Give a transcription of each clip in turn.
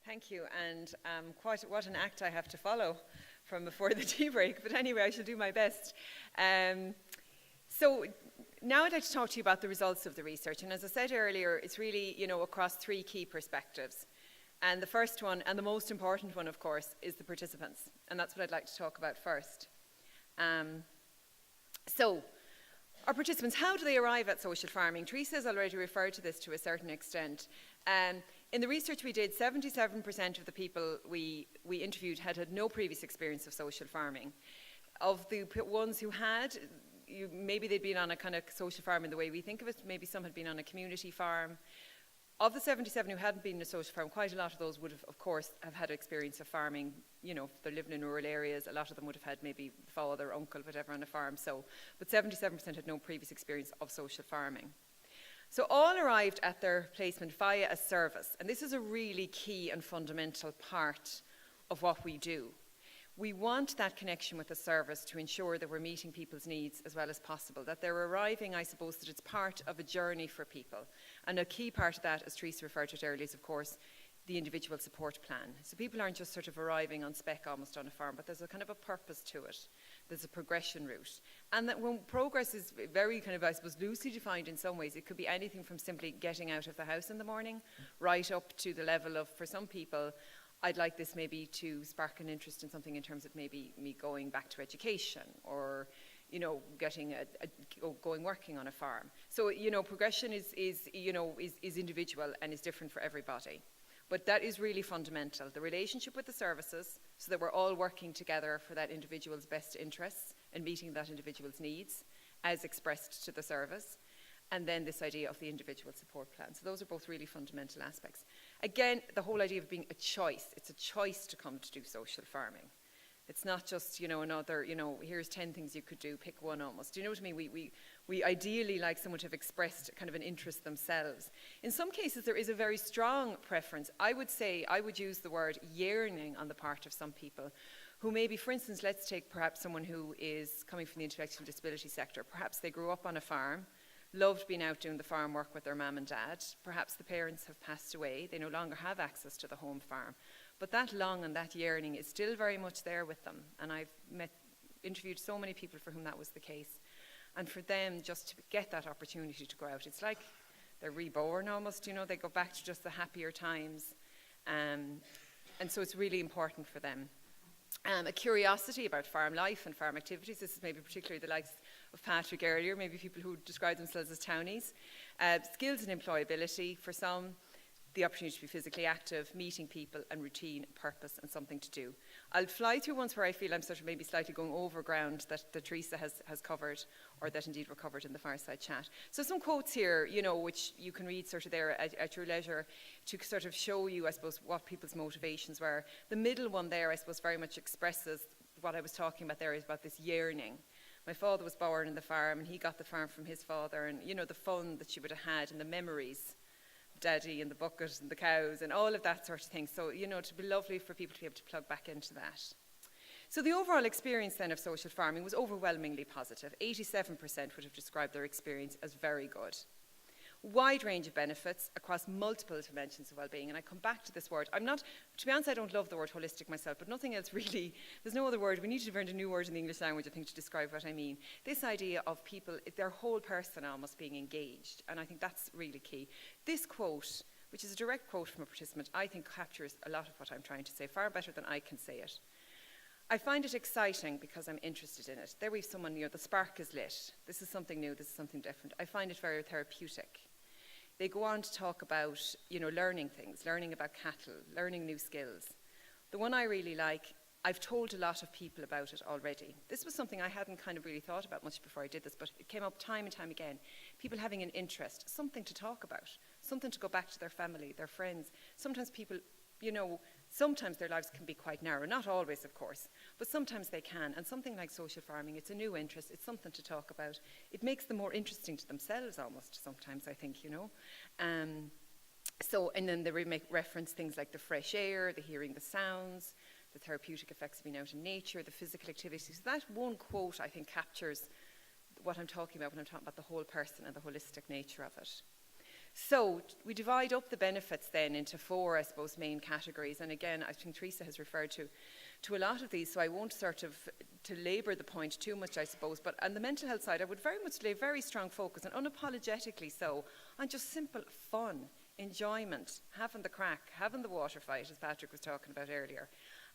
Thank you, and what an act I have to follow from before the tea break, but anyway, I shall do my best. So now I'd like to talk to you about the results of the research, and as I said earlier, it's really, across three key perspectives. And the first one, and the most important one, of course, is the participants, and that's what I'd like to talk about first. So, our participants, how do they arrive at social farming? Teresa has already referred to this to a certain extent. In the research we did, 77% of the people we interviewed had no previous experience of social farming. Of the ones who had, maybe they'd been on a kind of social farm in the way we think of it, maybe some had been on a community farm. Of the 77 who hadn't been in a social farm, quite a lot of those would have, of course, have had experience of farming. If they're living in rural areas, a lot of them would have had maybe father, uncle, whatever on a farm. But 77% had no previous experience of social farming. So all arrived at their placement via a service, and this is a really key and fundamental part of what we do. We want that connection with the service to ensure that we're meeting people's needs as well as possible, that they're arriving, I suppose, that it's part of a journey for people. And a key part of that, as Teresa referred to it earlier, is, of course, the individual support plan. So people aren't just sort of arriving on spec almost on a farm, but there's a kind of a purpose to it. There's a progression route. And that when progress is very kind of, I suppose, loosely defined in some ways, it could be anything from simply getting out of the house in the morning, right up to the level of, for some people, I'd like this maybe to spark an interest in something in terms of maybe me going back to education or, getting going working on a farm. So, progression is individual and is different for everybody. But that is really fundamental, the relationship with the services, so that we're all working together for that individual's best interests and meeting that individual's needs as expressed to the service. And then this idea of the individual support plan. So those are both really fundamental aspects. Again, the whole idea of being a choice. It's a choice to come to do social farming. It's not just, another, here's 10 things you could do, pick one almost. Do you know what I mean? We ideally like someone to have expressed kind of an interest themselves. In some cases, there is a very strong preference. I would use the word yearning on the part of some people who maybe, for instance, let's take perhaps someone who is coming from the intellectual disability sector. Perhaps they grew up on a farm, loved being out doing the farm work with their mum and dad. Perhaps the parents have passed away. They no longer have access to the home farm. But that longing and that yearning is still very much there with them. And I've interviewed so many people for whom that was the case. And for them, just to get that opportunity to go out, it's like they're reborn almost, they go back to just the happier times. And so it's really important for them. A curiosity about farm life and farm activities. This is maybe particularly the likes of Patrick earlier, maybe people who describe themselves as townies. Skills and employability for some, the opportunity to be physically active, meeting people and routine, purpose and something to do. I'll fly through ones where I feel I'm sort of maybe slightly going over ground that Teresa has covered, or that indeed were covered in the fireside chat. So some quotes here, which you can read sort of there at your leisure to sort of show you, I suppose, what people's motivations were. The middle one there, I suppose, very much expresses what I was talking about there, is about this yearning. My father was born in the farm and he got the farm from his father, and the fun that she would have had and the memories, daddy and the bucket and the cows and all of that sort of thing. So, it'd be lovely for people to be able to plug back into that. So the overall experience then of social farming was overwhelmingly positive. 87% would have described their experience as very good. Wide range of benefits across multiple dimensions of well-being. And I come back to this word. To be honest, I don't love the word holistic myself, but nothing else really. There's no other word. We need to learn a new word in the English language, I think, to describe what I mean. This idea of people, their whole person almost being engaged. And I think that's really key. This quote, which is a direct quote from a participant, I think captures a lot of what I'm trying to say, far better than I can say it. I find it exciting because I'm interested in it. There we have someone, the spark is lit. This is something new, this is something different. I find it very therapeutic. They go on to talk about, learning things, learning about cattle, learning new skills. The one I really like, I've told a lot of people about it already. This was something I hadn't kind of really thought about much before I did this, but it came up time and time again. People having an interest, something to talk about, something to go back to their family, their friends. Sometimes people, sometimes their lives can be quite narrow. Not always, of course, but sometimes they can. And something like social farming, it's a new interest. It's something to talk about. It makes them more interesting to themselves almost sometimes, I think, and then they make reference things like the fresh air, the hearing the sounds, the therapeutic effects of being out in nature, the physical activity. So that one quote, I think, captures what I'm talking about when I'm talking about the whole person and the holistic nature of it. So we divide up the benefits then into 4, I suppose, main categories. And again, I think Teresa has referred to a lot of these, so I won't sort of to labour the point too much, I suppose. But on the mental health side, I would very much lay very strong focus, and unapologetically so, on just simple fun, enjoyment, having the crack, having the water fight, as Patrick was talking about earlier.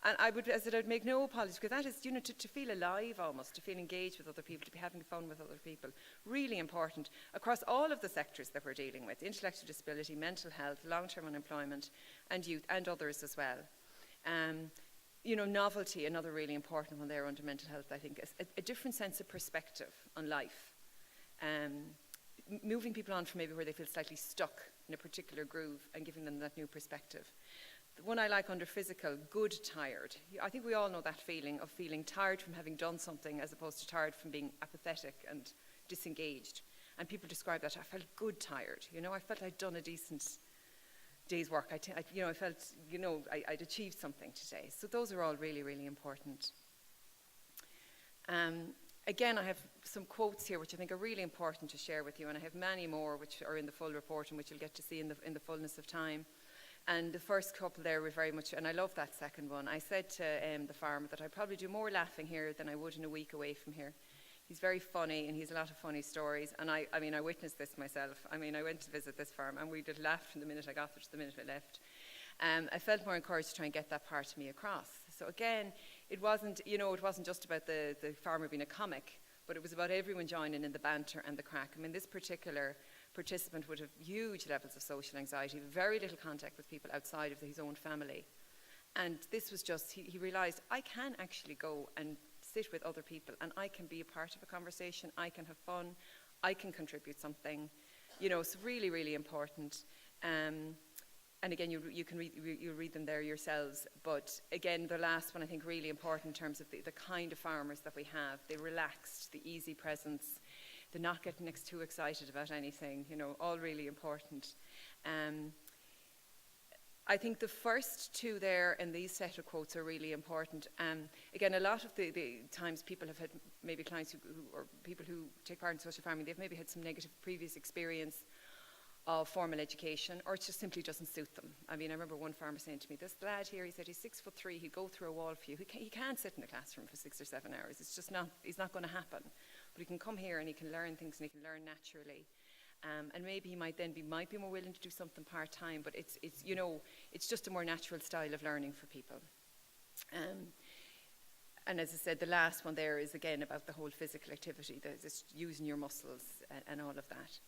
And I would, as I would make no apologies, because that is, to feel alive almost, to feel engaged with other people, to be having fun with other people. Really important across all of the sectors that we're dealing with: intellectual disability, mental health, long-term unemployment, and youth, and others as well. Novelty, another really important one there under mental health, I think, is a different sense of perspective on life. Moving people on from maybe where they feel slightly stuck in a particular groove and giving them that new perspective. The one I like under physical, good tired. I think we all know that feeling of feeling tired from having done something as opposed to tired from being apathetic and disengaged. And people describe that, I felt good tired. I felt I'd done a decent day's work. I felt, I'd achieved something today. So those are all really, really important. Again, I have some quotes here which I think are really important to share with you, and I have many more which are in the full report and which you'll get to see in the fullness of time. And the first couple there were very much, and I love that second one. I said to the farmer that I'd probably do more laughing here than I would in a week away from here. He's very funny, and he has a lot of funny stories. And I witnessed this myself. I went to visit this farm, and we did laugh from the minute I got there to the minute I left. I felt more encouraged to try and get that part of me across. So again, it wasn't just about the farmer being a comic, but it was about everyone joining in the banter and the crack. This particular participant would have huge levels of social anxiety, very little contact with people outside of his own family. And this was just, he realised, I can actually go and sit with other people, and I can be a part of a conversation, I can have fun, I can contribute something. It's really, really important. And again, you can read them there yourselves. But again, the last one I think really important in terms of the kind of farmers that we have. They're relaxed, the easy presence, they're not getting too excited about anything, all really important. I think the first two there in these set of quotes are really important. Again, a lot of the times people have had maybe clients or people who take part in social farming, they've maybe had some negative previous experience of formal education, or it just simply doesn't suit them. I remember one farmer saying to me, this lad here, he said he's 6'3", he'd go through a wall for you. He can't sit in a classroom for 6 or 7 hours. It's just not going to happen. But he can come here and he can learn things and he can learn naturally. And maybe he might be more willing to do something part-time, but it's just a more natural style of learning for people. And as I said, the last one there is again about the whole physical activity, just using your muscles and all of that.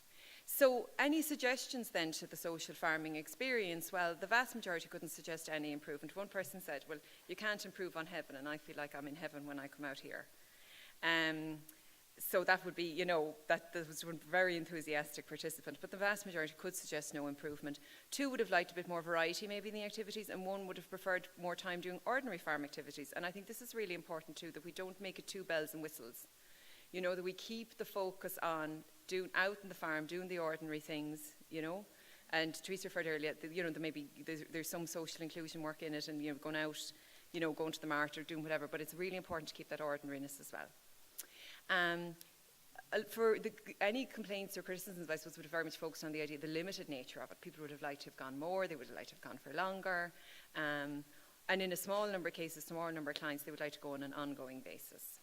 So any suggestions then to the social farming experience? Well, the vast majority couldn't suggest any improvement. One person said, well, you can't improve on heaven, and I feel like I'm in heaven when I come out here. So that would be, that was one very enthusiastic participant, but the vast majority could suggest no improvement. 2 would have liked a bit more variety maybe in the activities, and 1 would have preferred more time doing ordinary farm activities. And I think this is really important too, that we don't make it too bells and whistles. That we keep the focus on doing out in the farm, doing the ordinary things, And Teresa referred earlier, that maybe there's some social inclusion work in it, and going out, going to the mart or doing whatever. But it's really important to keep that ordinariness as well. For any complaints or criticisms, I suppose, would have very much focused on the idea of the limited nature of it. People would have liked to have gone more, they would have liked to have gone for longer. And in a small number of cases, smaller number of clients, they would like to go on an ongoing basis.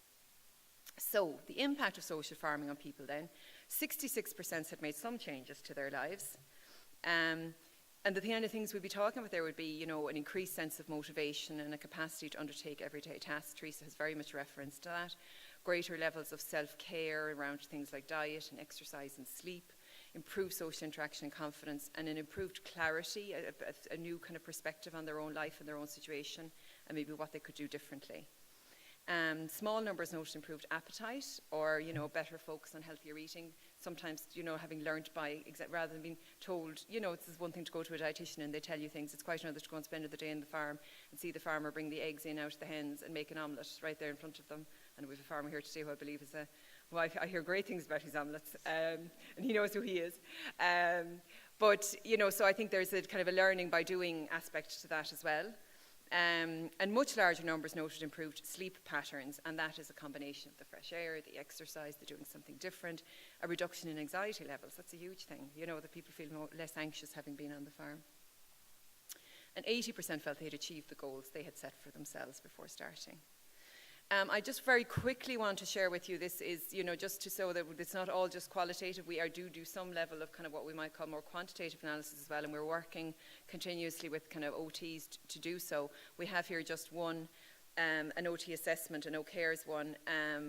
So, the impact of social farming on people then, 66% had made some changes to their lives. And the kind of things we'd be talking about there would be, an increased sense of motivation and a capacity to undertake everyday tasks. Teresa has very much reference to that. Greater levels of self-care around things like diet and exercise and sleep, improved social interaction and confidence, and an improved clarity, a new kind of perspective on their own life and their own situation, and maybe what they could do differently. Small numbers noted improved appetite, or better focus on healthier eating. Sometimes, having learned rather than being told, it's one thing to go to a dietitian and they tell you things. It's quite another to go and spend the day in the farm and see the farmer bring the eggs in out of the hens and make an omelette right there in front of them. And we have a farmer here today who I believe is I hear great things about his omelettes, and he knows who he is. But so I think there's a kind of a learning by doing aspect to that as well. And much larger numbers noted improved sleep patterns, and that is a combination of the fresh air, the exercise, the doing something different, a reduction in anxiety levels. That's a huge thing, that people feel less anxious having been on the farm. And 80% felt they had achieved the goals they had set for themselves before starting. I just very quickly want to share with you, this is, just to show that it's not all just qualitative. We do some level of kind of what we might call more quantitative analysis as well, and we're working continuously with kind of OTs to do so. We have here just one, an OT assessment, an OCARES one,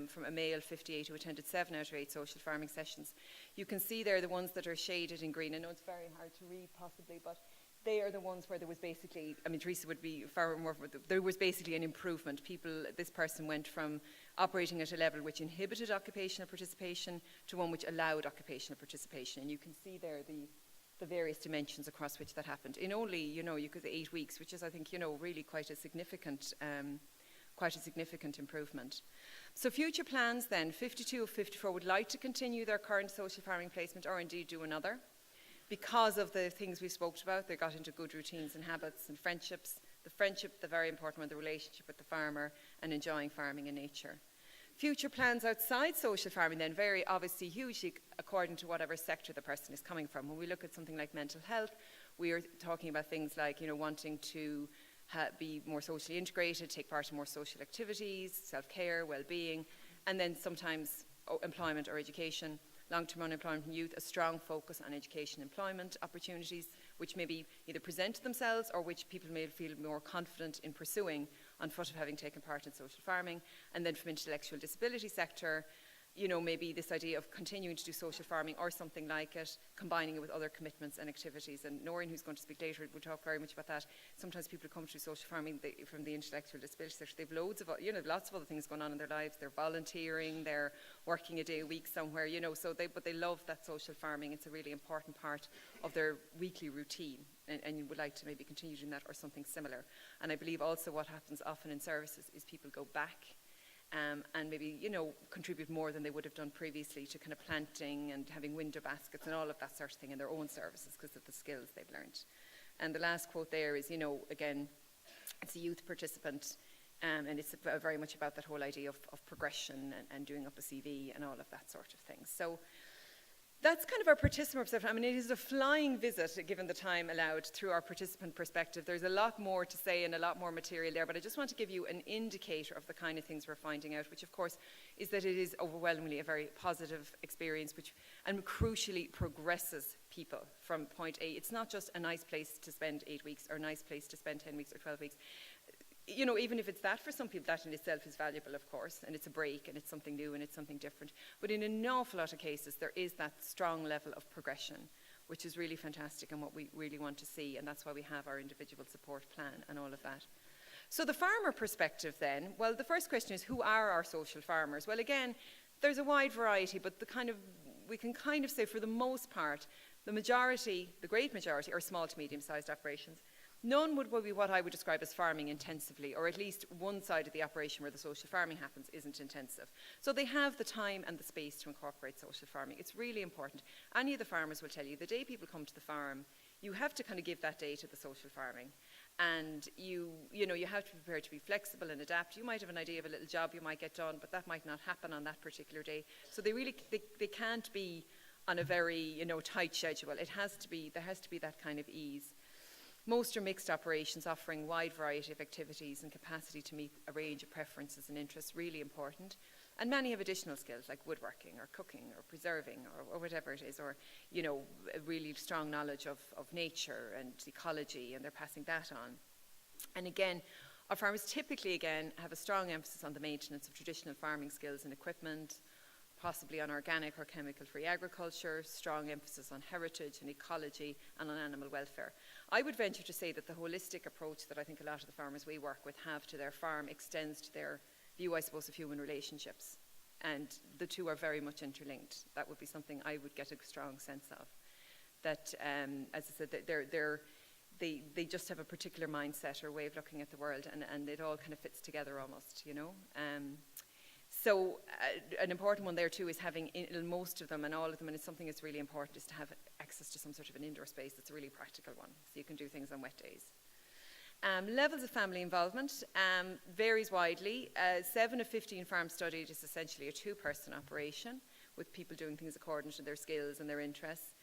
from a male 58 who attended 7 out of 8 social farming sessions. You can see there the ones that are shaded in green. I know it's very hard to read possibly, but they are the ones where there was basically, Teresa would be far more, there was basically an improvement. This person went from operating at a level which inhibited occupational participation to one which allowed occupational participation. And you can see there the various dimensions across which that happened in only, you could say 8 weeks, which is, I think, really quite a significant improvement. So future plans then, 52 of 54 would like to continue their current social farming placement or indeed do another. Because of the things we spoke about, they got into good routines and habits and friendships. The friendship, the very important one, the relationship with the farmer and enjoying farming and nature. Future plans outside social farming then vary obviously hugely according to whatever sector the person is coming from. When we look at something like mental health, we are talking about things like, wanting to be more socially integrated, take part in more social activities, self-care, well-being, and then sometimes employment or education. Long-term unemployment in youth, a strong focus on education and employment opportunities, which maybe either present themselves or which people may feel more confident in pursuing on foot of having taken part in social farming. And then from intellectual disability sector, maybe this idea of continuing to do social farming or something like it, combining it with other commitments and activities. And Noreen, who's going to speak later, will talk very much about that. Sometimes people come to social farming from the intellectual disability sector. They've lots of other things going on in their lives. They're volunteering, they're working a day a week somewhere, but they love that social farming. It's a really important part of their weekly routine. And you would like to maybe continue doing that or something similar. And I believe also what happens often in services is people go back and maybe, contribute more than they would have done previously to kind of planting and having window baskets and all of that sort of thing in their own services because of the skills they've learned. And the last quote there is, again, it's a youth participant, and it's very much about that whole idea of progression and doing up a CV and all of that sort of thing. So that's kind of our participant perspective. It is a flying visit, given the time allowed, through our participant perspective. There's a lot more to say and a lot more material there, but I just want to give you an indicator of the kind of things we're finding out, which of course is that it is overwhelmingly a very positive experience, and crucially progresses people from point A. It's not just a nice place to spend 8 weeks or a nice place to spend 10 weeks or 12 weeks. Even if it's that, for some people, that in itself is valuable, of course, and it's a break, and it's something new, and it's something different. But in an awful lot of cases, there is that strong level of progression, which is really fantastic and what we really want to see, and that's why we have our individual support plan and all of that. So the farmer perspective then, well, the first question is, who are our social farmers? Well, again, there's a wide variety, but we can kind of say, for the most part, the great majority, are small to medium-sized operations. None would be what I would describe as farming intensively, or at least one side of the operation where the social farming happens isn't intensive. So they have the time and the space to incorporate social farming. It's really important. Any of the farmers will tell you, the day people come to the farm, you have to kind of give that day to the social farming. And you have to be prepared to be flexible and adapt. You might have an idea of a little job you might get done, but that might not happen on that particular day. So they can't be on a very, tight schedule. There has to be that kind of ease. Most are mixed operations, offering wide variety of activities and capacity to meet a range of preferences and interests, really important. And many have additional skills like woodworking or cooking or preserving or whatever it is, or, a really strong knowledge of nature and ecology, and they're passing that on. And again, our farmers typically, have a strong emphasis on the maintenance of traditional farming skills and equipment, possibly on organic or chemical-free agriculture, strong emphasis on heritage and ecology, and on animal welfare. I would venture to say that the holistic approach that I think a lot of the farmers we work with have to their farm extends to their view, I suppose, of human relationships. And the two are very much interlinked. That would be something I would get a strong sense of. That, as I said, they just have a particular mindset or way of looking at the world, and it all kind of fits together almost, So an important one there too is having, in most of them and all of them, and it's something that's really important, is to have access to some sort of an indoor space that's a really practical one, so you can do things on wet days. Levels of family involvement varies widely. 7 of 15 farms studied is essentially a two-person operation, with people doing things according to their skills and their interests.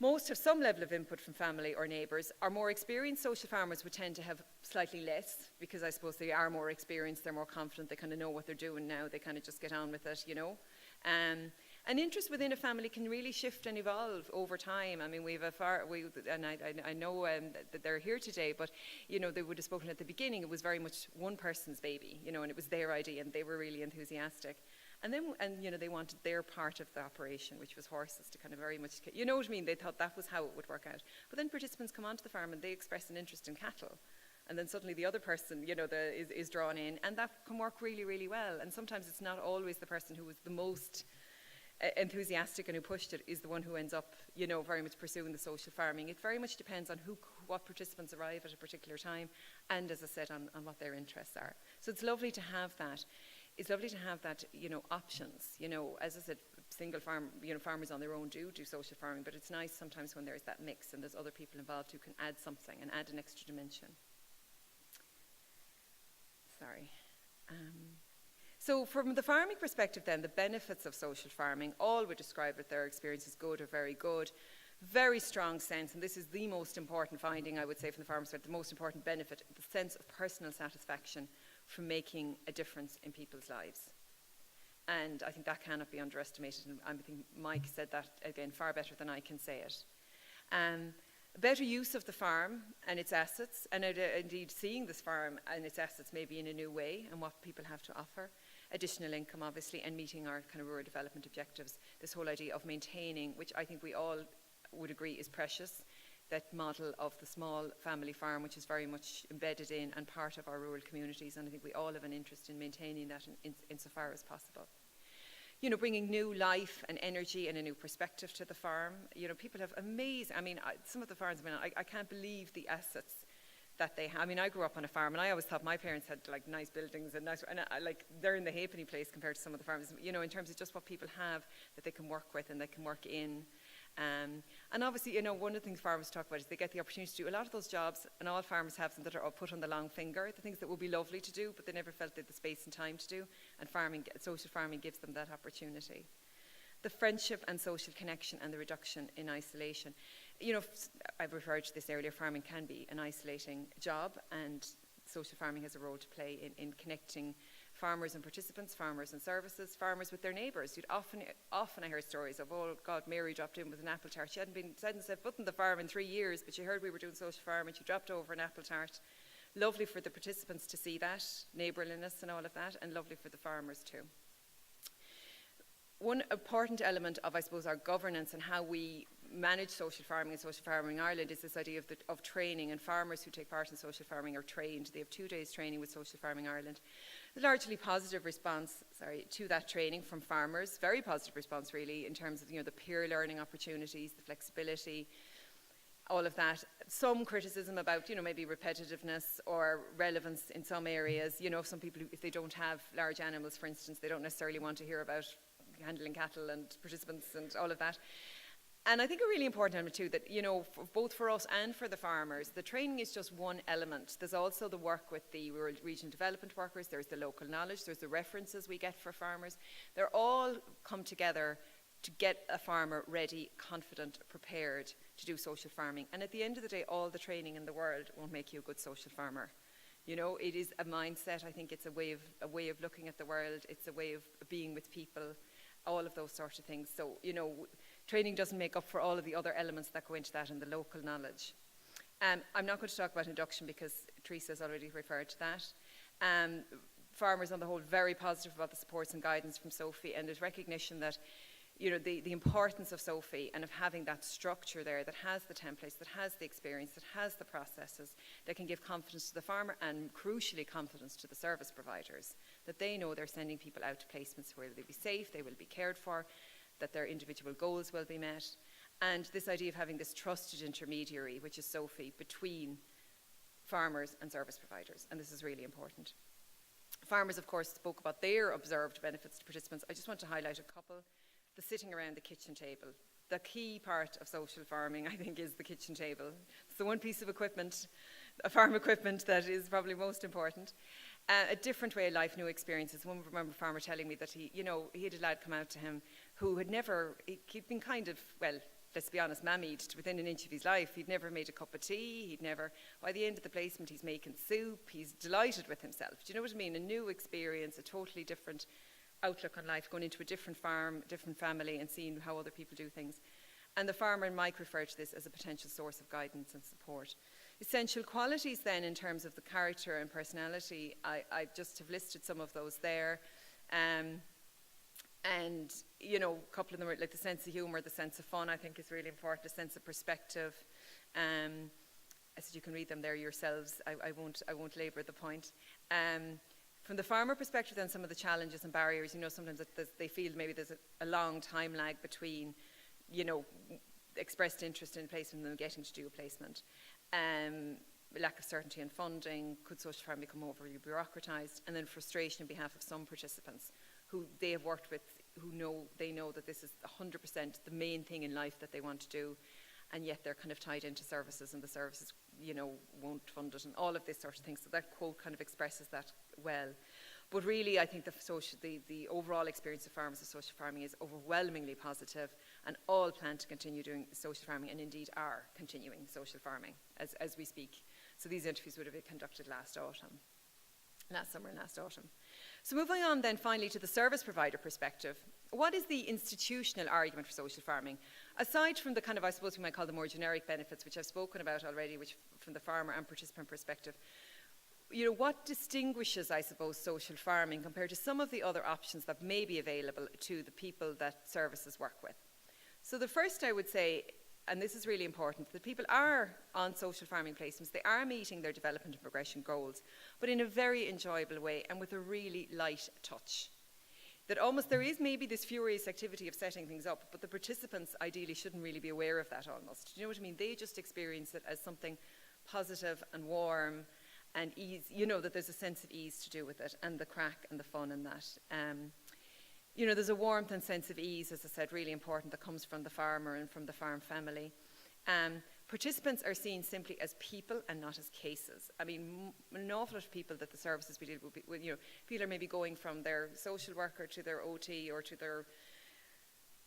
Most have some level of input from family or neighbours. Our more experienced social farmers would tend to have slightly less, because I suppose they are more experienced, they're more confident, they kind of know what they're doing now, they kind of just get on with it, you know. An interest within a family can really shift and evolve over time. I mean, I know that they're here today, but you know, they would have spoken at the beginning. It was very much one person's baby, you know, and it was their idea, and they were really enthusiastic. And you know, they wanted their part of the operation, which was horses, to kind of very much, you know what I mean? They thought that was how it would work out. But then participants come onto the farm and they express an interest in cattle. And then suddenly the other person, you know, is drawn in, and that can work really, really well. And sometimes it's not always the person who was the most enthusiastic and who pushed it is the one who ends up, you know, very much pursuing the social farming. It very much depends on what participants arrive at a particular time, and as I said, on what their interests are. So it's lovely to have that. It's lovely to have that, you know, options. You know, as I said, single farm, you know, farmers on their own do social farming, but it's nice sometimes when there's that mix and there's other people involved who can add something and add an extra dimension. Sorry. So from the farming perspective then, the benefits of social farming, all would describe that their experience is good or very good. Very strong sense, and this is the most important finding, I would say, from the farmers' perspective, the most important benefit, the sense of personal satisfaction from making a difference in people's lives. And I think that cannot be underestimated, and I think Mike said that, again, far better than I can say it. Better use of the farm and its assets, and indeed seeing this farm and its assets maybe in a new way and what people have to offer. Additional income, obviously, and meeting our kind of rural development objectives. This whole idea of maintaining, which I think we all would agree is precious, that model of the small family farm, which is very much embedded in and part of our rural communities, and I think we all have an interest in maintaining that insofar as possible. You know, bringing new life and energy and a new perspective to the farm. You know, people have amazing, I mean, some of the farms, I can't believe the assets that they have. I mean, I grew up on a farm, and I always thought my parents had like nice buildings and nice, and like they're in the halfpenny place compared to some of the farms. You know, in terms of just what people have that they can work with and they can work in. And obviously, you know, one of the things farmers talk about is they get the opportunity to do a lot of those jobs, and all farmers have them that are all put on the long finger, the things that would be lovely to do, but they never felt they had the space and time to do. And social farming gives them that opportunity. The friendship and social connection and the reduction in isolation. You know, I've referred to this earlier, farming can be an isolating job, and social farming has a role to play in connecting farmers and participants, farmers and services, farmers with their neighbours. Often I heard stories of, oh God, Mary dropped in with an apple tart. She hadn't set foot in the farm in 3 years, but she heard we were doing social farm and she dropped over an apple tart. Lovely for the participants to see that, neighbourliness and all of that, and lovely for the farmers too. One important element of, I suppose, our governance and how we manage social farming and social farming in Ireland is this idea of training, and farmers who take part in social farming are trained. They have 2 days training with Social Farming Ireland. Largely positive response, to that training from farmers. Very positive response, really, in terms of, you know, the peer learning opportunities, the flexibility, all of that. Some criticism about, you know, maybe repetitiveness or relevance in some areas. You know, some people, if they don't have large animals, for instance, they don't necessarily want to hear about handling cattle and participants and all of that. And I think a really important element too, that, you know, both for us and for the farmers, the training is just one element. There's also the work with the rural regional development workers, there's the local knowledge, there's the references we get for farmers. They're all come together to get a farmer ready, confident, prepared to do social farming. And at the end of the day, all the training in the world won't make you a good social farmer. You know, it is a mindset. I think it's a way of looking at the world. It's a way of being with people, all of those sorts of things. So, you know, training doesn't make up for all of the other elements that go into that and the local knowledge. I'm not going to talk about induction because Teresa has already referred to that. Farmers on the whole very positive about the supports and guidance from Sophie, and there's recognition that, you know, the importance of Sophie and of having that structure there that has the templates, that has the experience, that has the processes, that can give confidence to the farmer and crucially confidence to the service providers, that they know they're sending people out to placements where they'll be safe, they will be cared for, that their individual goals will be met. And this idea of having this trusted intermediary, which is Sophie, between farmers and service providers, and this is really important. Farmers, of course, spoke about their observed benefits to participants. I just want to highlight a couple. The sitting around the kitchen table. The key part of social farming, I think, is the kitchen table. It's the one piece of equipment farm equipment that is probably most important. A different way of life, new experiences. One remember a farmer telling me that he had a lad come out to him who had never, he'd been kind of, well, let's be honest, mammied within an inch of his life. He'd never made a cup of tea. He'd never, by the end of the placement, he's making soup. He's delighted with himself. Do you know what I mean? A new experience, a totally different outlook on life, going into a different farm, different family, and seeing how other people do things. And the farmer and Mike refer to this as a potential source of guidance and support. Essential qualities then in terms of the character and personality, I just have listed some of those there. And, you know, a couple of them are like the sense of humour, the sense of fun, I think is really important, a sense of perspective. I said you can read them there yourselves. I won't labour the point. From the farmer perspective, then some of the challenges and barriers, you know, sometimes they feel maybe there's a long time lag between, you know, expressed interest in placement and them getting to do a placement. Lack of certainty in funding, could social farming become overly bureaucratised, and then frustration on behalf of some participants who they have worked with, who know that this is 100% the main thing in life that they want to do, and yet they're kind of tied into services, and the services, you know, won't fund it, and all of this sort of thing. So that quote kind of expresses that well. But really, I think the overall experience of farmers of social farming is overwhelmingly positive, and all plan to continue doing social farming, and indeed are continuing social farming as we speak. So these interviews would have been conducted last summer and last autumn. So moving on then finally to the service provider perspective, what is the institutional argument for social farming? Aside from the kind of, I suppose we might call the more generic benefits, which I've spoken about already, which from the farmer and participant perspective, you know, what distinguishes, I suppose, social farming compared to some of the other options that may be available to the people that services work with? So the first, I would say, and this is really important, that people are on social farming placements, they are meeting their development and progression goals, but in a very enjoyable way and with a really light touch. That almost there is maybe this furious activity of setting things up, but the participants ideally shouldn't really be aware of that almost. Do you know what I mean? They just experience it as something positive and warm and ease, you know, that there's a sense of ease to do with it, and the crack and the fun in that. You know, there's a warmth and sense of ease, as I said, really important, that comes from the farmer and from the farm family. Participants are seen simply as people and not as cases. I mean, an awful lot of people that the services we deal with, you know, people are maybe going from their social worker to their OT or to their,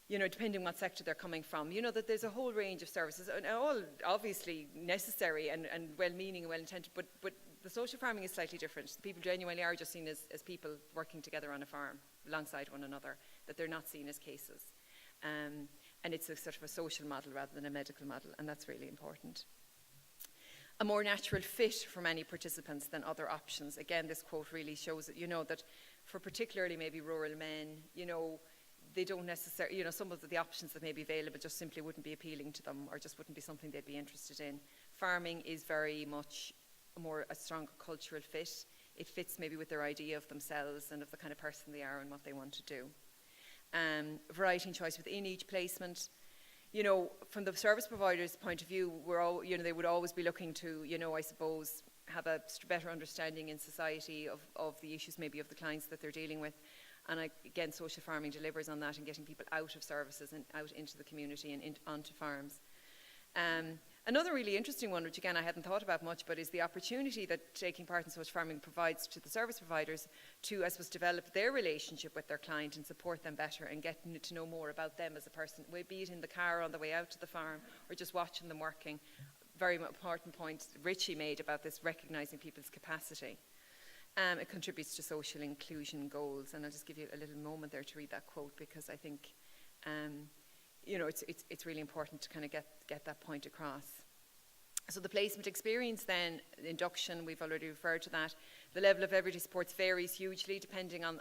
you know, depending what sector they're coming from, you know, that there's a whole range of services, and all obviously necessary and well-meaning and well-intended, but the social farming is slightly different. People genuinely are just seen as people working together on a farm alongside one another, that they're not seen as cases. And it's a sort of a social model rather than a medical model, and that's really important. A more natural fit for many participants than other options. Again, this quote really shows that, you know, that for particularly maybe rural men, you know, they don't necessarily, you know, some of the options that may be available just simply wouldn't be appealing to them, or just wouldn't be something they'd be interested in. Farming is very much a stronger cultural fit. It fits maybe with their idea of themselves and of the kind of person they are and what they want to do. Variety and choice within each placement. You know, from the service provider's point of view, they would always be looking to, you know, I suppose, have a better understanding in society of the issues maybe of the clients that they're dealing with. And again, social farming delivers on that and getting people out of services and out into the community and onto farms. Another really interesting one, which again I hadn't thought about much, but is the opportunity that taking part in social farming provides to the service providers to, I suppose, develop their relationship with their client and support them better and get to know more about them as a person, be it in the car on the way out to the farm or just watching them working. Very important point Richie made about this, recognising people's capacity. It contributes to social inclusion goals, and I'll just give you a little moment there to read that quote, because I think you know, it's really important to kind of get that point across. So the placement experience then, induction, we've already referred to that. The level of everyday supports varies hugely depending on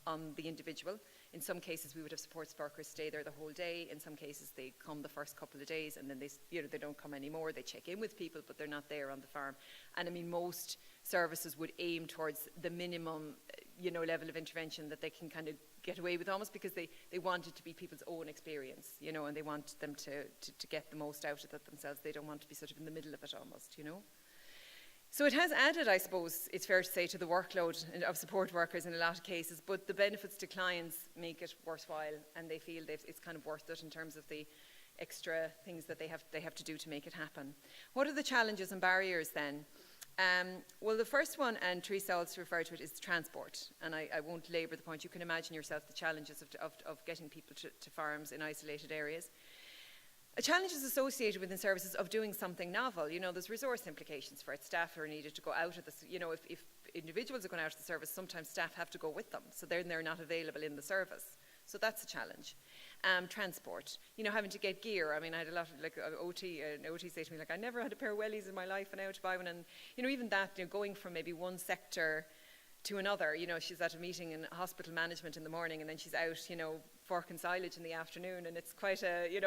the individual. In some cases we would have support workers stay there the whole day. In some cases they come the first couple of days and then they don't come anymore. They check in with people, but they're not there on the farm. And I mean, most services would aim towards the minimum, you know, level of intervention that they can kind of get away with, almost because they want it to be people's own experience, you know, and they want them to get the most out of it themselves. They don't want to be sort of in the middle of it almost, you know. So it has added, I suppose, it's fair to say, to the workload of support workers in a lot of cases, but the benefits to clients make it worthwhile, and they feel it's kind of worth it in terms of the extra things that they have to do to make it happen. What are the challenges and barriers then? Well, the first one, and Teresa also referred to it, is transport. And I won't labour the point. You can imagine yourself the challenges of getting people to farms in isolated areas. A challenge is associated within services of doing something novel. You know, there's resource implications for it. Staff are needed to go out of this. You know, if individuals are going out of the service, sometimes staff have to go with them. So then they're not available in the service. So that's a challenge. Transport, you know, having to get gear. I mean, I had a lot of, like, OT say to me, like, I never had a pair of wellies in my life and I had to buy one. And, you know, even that, you know, going from maybe one sector to another, you know, she's at a meeting in hospital management in the morning and then she's out, you know, forking silage in the afternoon, and it's quite a, you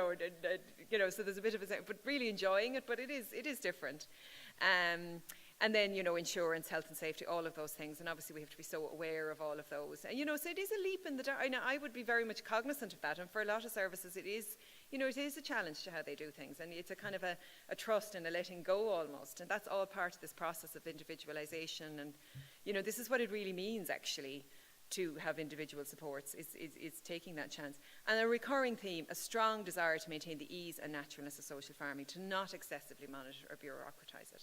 know, so there's a bit of a, but really enjoying it, but it is different. And then, you know, insurance, health and safety, all of those things. And obviously we have to be so aware of all of those. And, you know, so it is a leap in the dark. I would be very much cognizant of that. And for a lot of services, it is, you know, it is a challenge to how they do things. And it's a kind of a trust and a letting go almost. And that's all part of this process of individualization. And, you know, this is what it really means, actually, to have individual supports, is taking that chance. And a recurring theme, a strong desire to maintain the ease and naturalness of social farming, to not excessively monitor or bureaucratise it,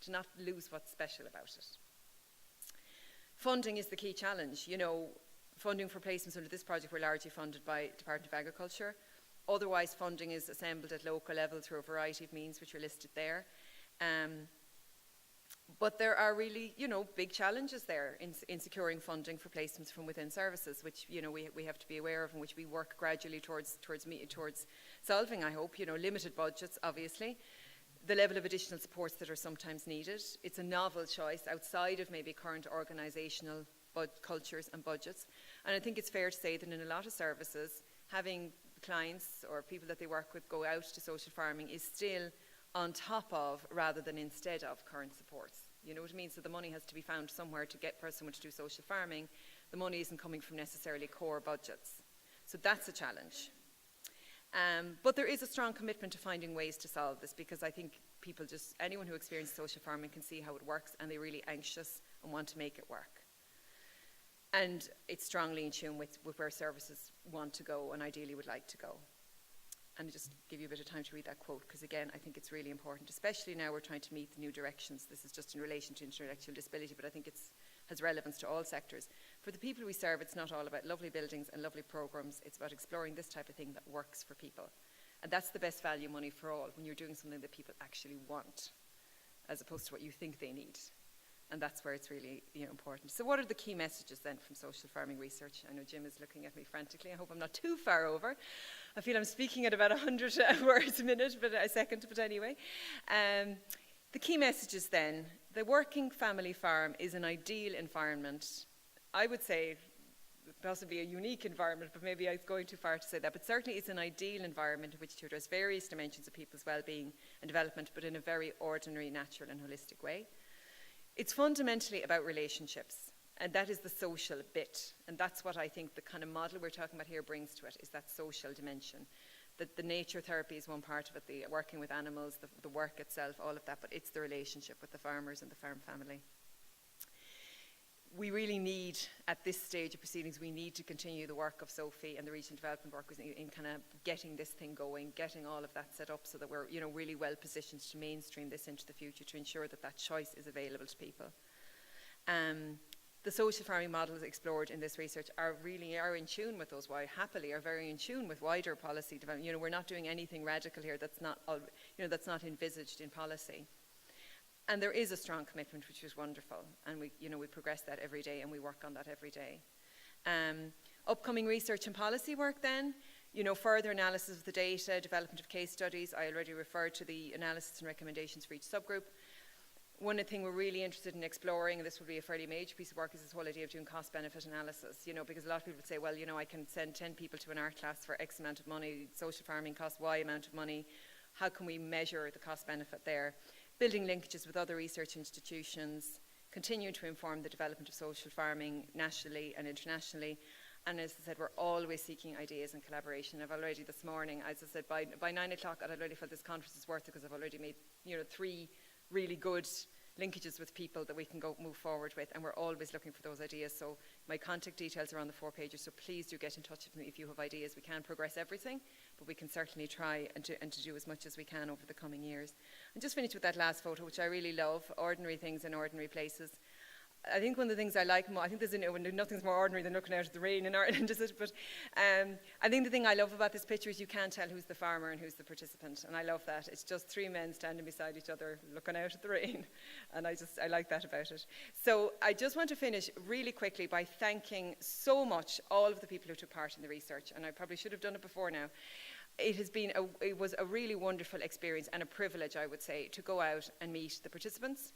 to not lose what's special about it. Funding is the key challenge. You know, funding for placements under this project were largely funded by Department of Agriculture. Otherwise, funding is assembled at local level through a variety of means which are listed there. But there are really, you know, big challenges there in securing funding for placements from within services, which, you know, we have to be aware of and which we work gradually towards solving, I hope. You know, limited budgets, obviously. The level of additional supports that are sometimes needed. It's a novel choice outside of maybe current organisational cultures and budgets. And I think it's fair to say that in a lot of services, having clients or people that they work with go out to social farming is still on top of rather than instead of current supports. You know what I mean? So the money has to be found somewhere to get someone to do social farming. The money isn't coming from necessarily core budgets. So that's a challenge. But there is a strong commitment to finding ways to solve this, because I think people anyone who experiences social farming can see how it works, and they're really anxious and want to make it work. And it's strongly in tune with where services want to go and ideally would like to go. And just give you a bit of time to read that quote, because again, I think it's really important, especially now we're trying to meet the new directions. This is just in relation to intellectual disability, but I think it has relevance to all sectors. For the people we serve, it's not all about lovely buildings and lovely programs. It's about exploring this type of thing that works for people. And that's the best value money for all, when you're doing something that people actually want, as opposed to what you think they need. And that's where it's really, you know, important. So what are the key messages then from social farming research? I know Jim is looking at me frantically. I hope I'm not too far over. I feel I'm speaking at about 100 words a second, but anyway. The key messages then: the working family farm is an ideal environment. I would say possibly a unique environment, but maybe I'm going too far to say that. But certainly it's an ideal environment in which to address various dimensions of people's well-being and development, but in a very ordinary, natural and holistic way. It's fundamentally about relationships, and that is the social bit. And that's what I think the kind of model we're talking about here brings to it, is that social dimension. That the nature therapy is one part of it, the working with animals, the work itself, all of that, but it's the relationship with the farmers and the farm family. We really need, at this stage of proceedings, we need to continue the work of Sophie and the regional development workers in kind of getting this thing going, getting all of that set up so that we're, you know, really well positioned to mainstream this into the future, to ensure that that choice is available to people. The social farming models explored in this research are in tune with those, are very in tune with wider policy development. You know, we're not doing anything radical here that's not envisaged in policy. And there is a strong commitment, which is wonderful. And we progress that every day, and we work on that every day. Upcoming research and policy work then, you know, further analysis of the data, development of case studies. I already referred to the analysis and recommendations for each subgroup. One thing we're really interested in exploring, and this will be a fairly major piece of work, is this whole idea of doing cost-benefit analysis. You know, because a lot of people would say, well, you know, I can send 10 people to an art class for X amount of money, social farming costs Y amount of money. How can we measure the cost-benefit there? Building linkages with other research institutions, continuing to inform the development of social farming nationally and internationally. And as I said, we're always seeking ideas and collaboration. I've already this morning, as I said, by 9 o'clock, I'd already felt this conference is worth it, because I've already made, you know, 3 really good linkages with people that we can go move forward with, and we're always looking for those ideas. So my contact details are on the 4 pages, so please do get in touch with me if you have ideas. We can't progress everything, but we can certainly try and to do as much as we can over the coming years. And just finish with that last photo, which I really love, ordinary things in ordinary places. I think one of the things I like more, I think nothing's more ordinary than looking out at the rain in Ireland, is it? But I think the thing I love about this picture is you can't tell who's the farmer and who's the participant, and I love that. It's just 3 men standing beside each other looking out at the rain, and I like that about it. So I just want to finish really quickly by thanking so much all of the people who took part in the research, and I probably should have done it before now. It was a really wonderful experience and a privilege, I would say, to go out and meet the participants,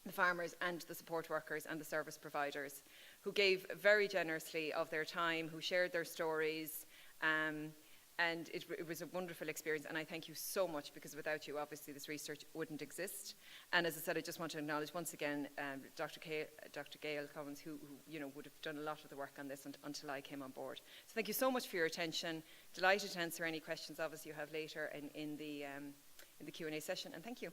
the farmers and the support workers and the service providers, who gave very generously of their time, who shared their stories, and it was a wonderful experience, and I thank you so much, because without you, obviously, this research wouldn't exist. And as I said, I just want to acknowledge once again Dr. Gail Collins, who would have done a lot of the work on this until I came on board. So thank you so much for your attention. Delighted to answer any questions, obviously, you have later in the Q&A session, and thank you.